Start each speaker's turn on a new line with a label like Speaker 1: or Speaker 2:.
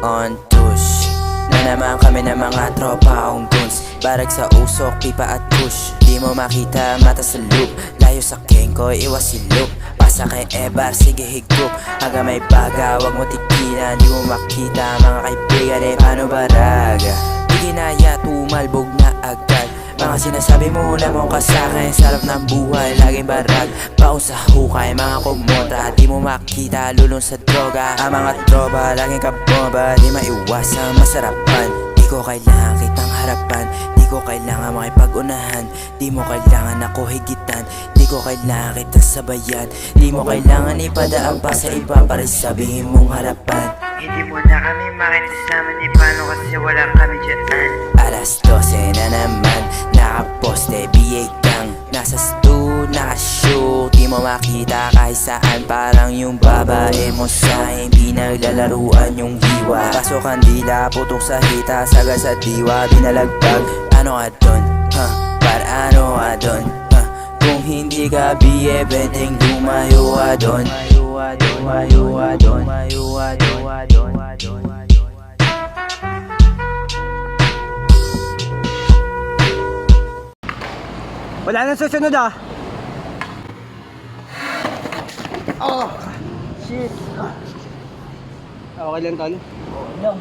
Speaker 1: on tush. Na naman kami ng mga tropa ong guns. Barag sa usok, pipa at push. Di mo makita, mata sa loop. Layo sa kengko, iwas si loop. Pasa kay Ebar, sige higop. Hanggang may baga, wag mo tigilan. Di mo makita, mga kaibigan, paano baraga? Di ginaya, tumalbog na agad. Mga sinasabi mo na mong kasakin. Sarap ng buhay, laging barag. Baon sa hukay, mga kumontra. Di mo makita, lulong sa droga. Ang mga tropa, laging kabomba. Di maiwasan, masarapan. Di ko kailangan kitang harapan. Di ko kailangan makipag-unahan. Di mo kailangan ako higitan. Di ko kailangan kitang sabayan. Di mo kailangan ipadaan pa sa iba para sabihin mong harapan.
Speaker 2: Hindi mo na kami makikasama ni paano kasi wala kami dyan.
Speaker 1: Alas 12 na naman, nakaposte, BA gang. Nasa stu, nakashoot. Di mo makita kahit saan, parang yung babae mo sa pinaglalaruan yung hiwa. Pasok ang dila, putok sa hita, saga sa diwa, binalagbag. Ano ka dun? Para ano ka dun? Kung hindi ka BA, pwedeng lumayo ka dun.
Speaker 3: Wala nang susunod ah. Oh, shit. Okay lang tol?
Speaker 1: Oo lang.